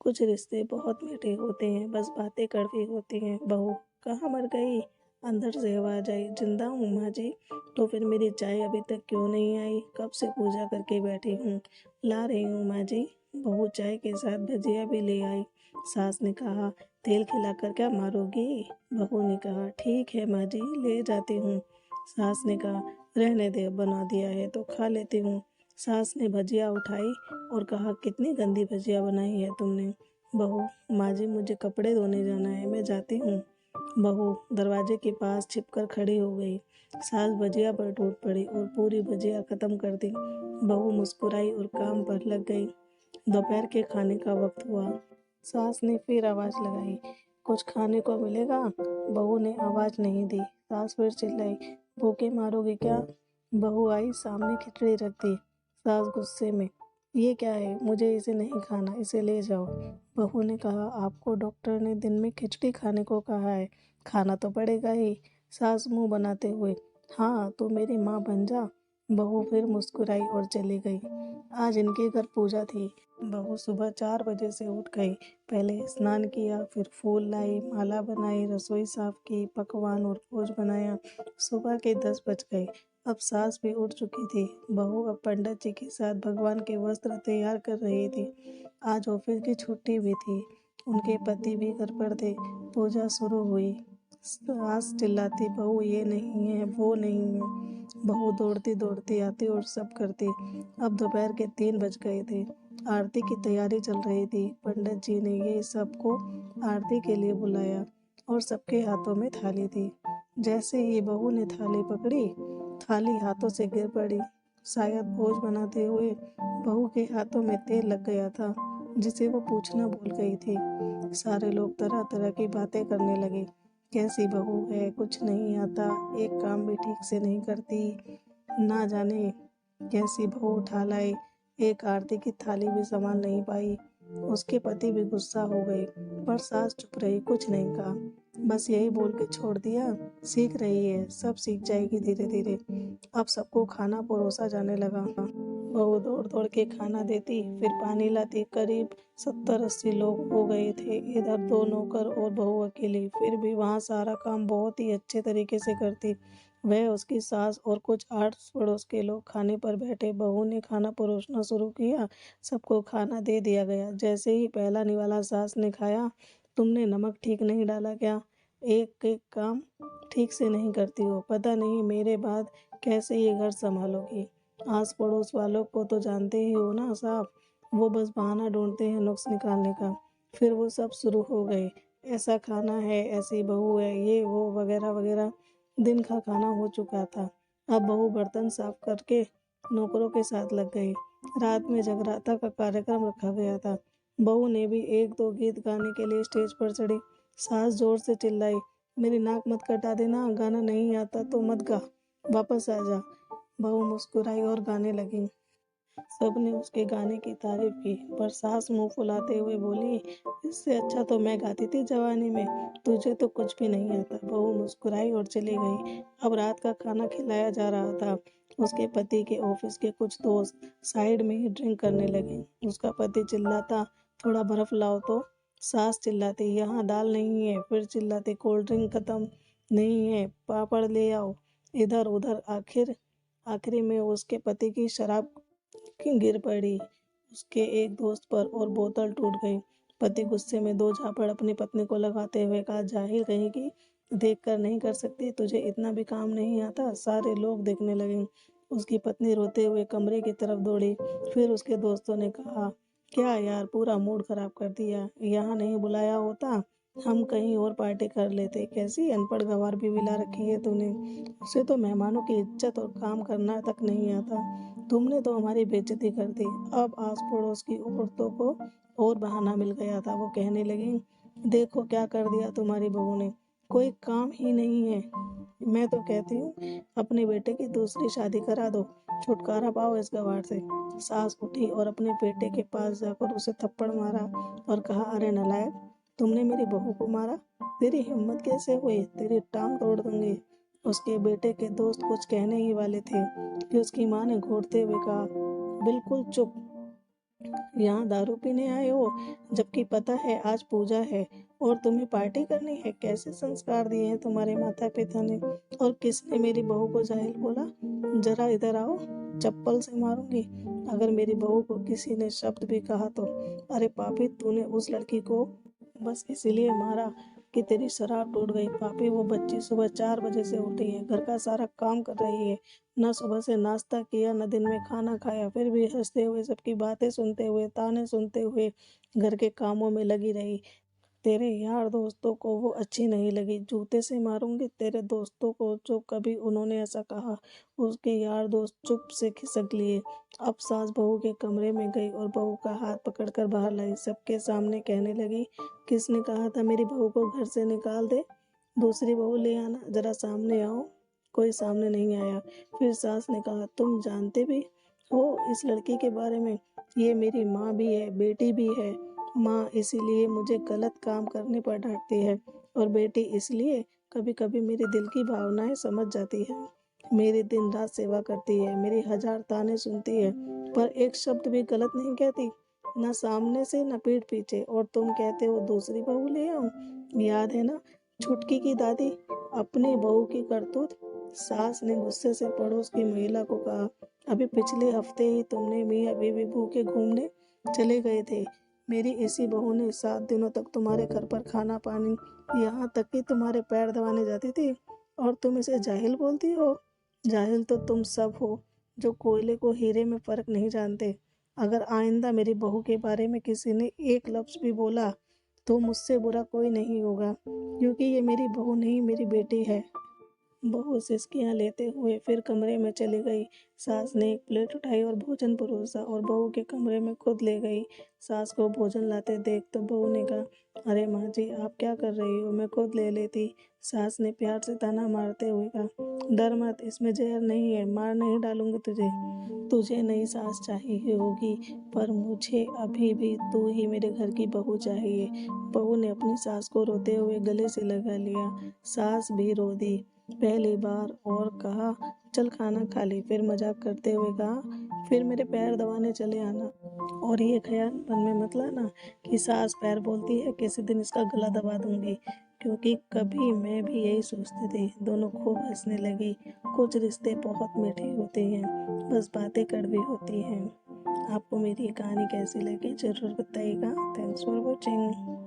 कुछ रिश्ते बहुत मीठे होते हैं, बस बातें कड़वी होती हैं। बहू, कहाँ मर गई? अंदर से आवाज आई। जिंदा हूँ माँ जी। तो फिर मेरी चाय अभी तक क्यों नहीं आई? कब से पूजा करके बैठी हूँ। ला रही हूँ माँ जी। बहू चाय के साथ भजिया भी ले आई। सास ने कहा, तेल खिलाकर क्या मारोगी? बहू ने कहा, ठीक है माँ जी, ले जाती हूँ। सास ने कहा, रहने दे, बना दिया है तो खा लेती हूँ। सास ने भजिया उठाई और कहा, कितनी गंदी भजिया बनाई है तुमने। बहू, माँ जी मुझे कपड़े धोने जाना है, मैं जाती हूँ। बहू दरवाजे के पास छिपकर खड़ी हो गई। सास भजिया पर टूट पड़ी और पूरी भजिया खत्म कर दी। बहू मुस्कुराई और काम पर लग गई। दोपहर के खाने का वक्त हुआ। सास ने फिर आवाज लगाई, कुछ खाने को मिलेगा? बहू ने आवाज नहीं दी। सास फिर चिल्लाई, भूखे मारोगे क्या? बहू आई, सामने खिचड़ी रख दी। सास गुस्से में, ये क्या है? मुझे इसे नहीं खाना, इसे ले जाओ। बहू ने कहा, आपको डॉक्टर ने दिन में खिचड़ी खाने को कहा है, खाना तो पड़ेगा ही। सास मुंह बनाते हुए, हाँ तू मेरी माँ बन जा। बहू फिर मुस्कुराई और चली गई। आज इनके घर पूजा थी। बहू सुबह 4 बजे से उठ गई। पहले स्नान किया, फिर फूल लाई, माला बनाई, रसोई साफ की, पकवान और भोज बनाया। सुबह के 10 बज गए। अब सास भी उठ चुकी थी। बहू अब पंडित जी के साथ भगवान के वस्त्र तैयार कर रही थी। आज ऑफिस की छुट्टी भी थी। उनके पति भी घर पर थे। पूजा शुरू हुई। सास चिल्लाती, बहू ये नहीं है, वो नहीं है। बहू दौड़ती दौड़ती आती और सब करती। अब दोपहर के 3 बज गए थे। आरती की तैयारी चल रही थी। पंडित जी ने ये सबको आरती के लिए बुलाया और सबके हाथों में थाली थी। जैसे ही बहू ने थाली पकड़ी, थाली हाथों से गिर पड़ी। शायद भोज बनाते हुए बहू के हाथों में तेल लग गया था, जिसे वो पूछना भूल गई थी। सारे लोग तरह तरह की बातें करने लगे। कैसी बहू है, कुछ नहीं आता, एक काम भी ठीक से नहीं करती, ना जाने कैसी बहू उठा लाई, एक आरती की थाली भी संभाल नहीं पाई। उसके पति भी गुस्सा हो गए, पर सास चुप रही, कुछ नहीं कहा। बस यही बोल के छोड़ दिया, सीख रही है, सब सीख जाएगी धीरे धीरे। अब सबको खाना परोसा जाने लगा। बहू दौड़ दौड़ के खाना देती, फिर पानी लाती। करीब 70-80 लोग हो गए थे। इधर 2 नौकर और बहू अकेली, फिर भी वहाँ सारा काम बहुत ही अच्छे तरीके से करती। वह, उसकी सास और कुछ आस पड़ोस के लोग खाने पर बैठे। बहू ने खाना परोसना शुरू किया। सबको खाना दे दिया गया। जैसे ही पहला निवाला सास ने खाया, तुमने नमक ठीक नहीं डाला क्या? एक एक काम ठीक से नहीं करती हो, पता नहीं मेरे बाद कैसे ये घर संभालोगी। आस पड़ोस वालों को तो जानते ही हो ना साहब, वो बस बहाना ढूंढते हैं नुक्स निकालने का। फिर वो सब शुरू हो गए, ऐसा खाना है, ऐसी बहू है, ये वो वगैरह वगैरह। दिन का खाना हो चुका था। अब बहू बर्तन साफ करके नौकरों के साथ लग गई। रात में जगराता का कार्यक्रम रखा गया था। बहू ने भी 1-2 गीत गाने के लिए स्टेज पर चढ़ी। सास जोर से चिल्लाई, मेरी नाक मत कटा देना, गाना नहीं आता तो मत गा, वापस आ जा। बहू मुस्कुराई और गाने लगी। सबने उसके गाने की तारीफ की, पर सास मुंह फुलाते हुए बोली, इससे अच्छा तो मैं गाती थी जवानी में, तुझे तो कुछ भी नहीं आता। बहू मुस्कुराई और चली गई। अब रात का खाना खिलाया जा रहा था। उसके पति के ऑफिस के कुछ दोस्त साइड में ही ड्रिंक करने लगे। उसका पति चिल्लाता, थोड़ा बर्फ लाओ तो। सास चिल्लाती, यहाँ दाल नहीं है। फिर चिल्लाती, कोल्ड ड्रिंक खत्म नहीं है, पापड़ ले आओ। इधर उधर आखिरी में उसके पति की शराब गिर पड़ी उसके एक दोस्त पर और बोतल टूट गई। पति गुस्से में 2 झापड़ अपनी पत्नी को लगाते हुए कहा, जाहिर कहेगी, देख कर नहीं कर सकती, तुझे इतना भी काम नहीं आता। सारे लोग देखने लगे। उसकी पत्नी रोते हुए कमरे की तरफ दौड़ी। फिर उसके दोस्तों ने कहा, क्या यार, पूरा मूड खराब कर दिया, यहाँ नहीं बुलाया होता, हम कहीं और पार्टी कर लेते। कैसी अनपढ़ गंवार भी मिला रखी है तूने, उसे तो मेहमानों की इज्जत और काम करना तक नहीं आता। तुमने तो हमारी बेइज्जती कर दी। अब आस पड़ोस की औरतों को और बहाना मिल गया था। वो कहने लगी, देखो क्या कर दिया तुम्हारी बहू ने, कोई काम ही नहीं है। मैं तो कहती हूँ अपने बेटे की दूसरी शादी करा दो, छुटकारा पाओ इस गवार से। सास उठी और अपने बेटे के पास जाकर उसे थप्पड़ मारा और कहा, अरे नालायक, तुमने मेरी बहू को मारा, तेरी हिम्मत कैसे हुई, तेरी टांग तोड़ दूंगी। उसके बेटे के दोस्त कुछ कहने ही वाले थे कि उसकी माँ ने घूरते हुए कहा, बिल्कुल चुप, यहाँ दारू पीने आए हो, जबकि पता है आज पूजा है और तुम्हें पार्टी करनी है। कैसे संस्कार दिए हैं तुम्हारे माता पिता ने। और किसने मेरी बहू को जाहिल बोला? जरा इधर आओ, चप्पल से मारूंगी अगर मेरी बहू को किसी ने शब्द भी कहा तो। अरे पापी, तूने उस लड़की को बस इसीलिए मारा कि तेरी शराब टूट गई। पापी, वो बच्ची सुबह 4 बजे से उठी है, घर का सारा काम कर रही है, न सुबह से नाश्ता किया न दिन में खाना खाया, फिर भी हंसते हुए सबकी बातें सुनते हुए ताने सुनते हुए घर के कामों में लगी रही। तेरे यार दोस्तों को वो अच्छी नहीं लगी, जूते से मारूंगी तेरे दोस्तों को जो कभी उन्होंने ऐसा कहा। उसके यार दोस्त चुप से खिसक लिए। अब सास बहू के कमरे में गई और बहू का हाथ पकड़कर बाहर लाई। सबके सामने कहने लगी, किसने कहा था मेरी बहू को घर से निकाल दे? दूसरी बहू ले आना, जरा सामने आओ। कोई सामने नहीं आया। फिर सास ने कहा, तुम जानते भी हो इस लड़की के बारे में? ये मेरी माँ भी है, बेटी भी है। माँ इसीलिए मुझे गलत काम करने पर डांटती है और बेटी इसलिए कभी कभी मेरे दिल की भावनाएं समझ जाती है। मेरी दिन रात सेवा करती है, मेरी 1000 ताने सुनती है, पर एक शब्द भी गलत नहीं कहती, न सामने से न पीठ पीछे। और तुम कहते हो दूसरी बहू ले आओ। याद है ना छुटकी की दादी, अपनी बहू की करतूत। सास ने गुस्से से पड़ोस की महिला को कहा, अभी पिछले हफ्ते ही तुमने मियाँ बीवी भूखे घूमने चले गए थे। मेरी इसी बहू ने 7 दिनों तक तुम्हारे घर पर खाना पानी, यहाँ तक कि तुम्हारे पैर दबाने जाती थी, और तुम इसे जाहिल बोलती हो? जाहिल तो तुम सब हो जो कोयले को हीरे में फर्क नहीं जानते। अगर आइंदा मेरी बहू के बारे में किसी ने एक लफ्ज भी बोला तो मुझसे बुरा कोई नहीं होगा, क्योंकि ये मेरी बहू नहीं, मेरी बेटी है। बहू सिसकियां लेते हुए फिर कमरे में चली गई। सास ने एक प्लेट उठाई और भोजन परोसा और बहू के कमरे में खुद ले गई। सास को भोजन लाते देख तो बहू ने कहा, अरे माँ जी, आप क्या कर रही हो, मैं खुद ले लेती। सास ने प्यार से ताना मारते हुए कहा, डर मत, इसमें जहर नहीं है, मार नहीं डालूंगी तुझे। तुझे नई सास चाहिए होगी, पर मुझे अभी भी तू ही मेरे घर की बहू चाहिए। बहू ने अपनी सास को रोते हुए गले से लगा लिया। सास भी रो दी पहली बार और कहा, चल खाना खा ले। फिर मजाक करते हुए कहा, फिर मेरे पैर दबाने चले आना। और ये ख्याल मन में मत लाना कि सास पैर बोलती है किसी दिन इसका गला दबा दूंगी, क्योंकि कभी मैं भी यही सोचती थी। दोनों खूब हंसने लगी। कुछ रिश्ते बहुत मीठे होते हैं, बस बातें कड़वी होती हैं। आपको मेरी ये कहानी कैसी लगी जरूर बताइएगा। Thanks for watching.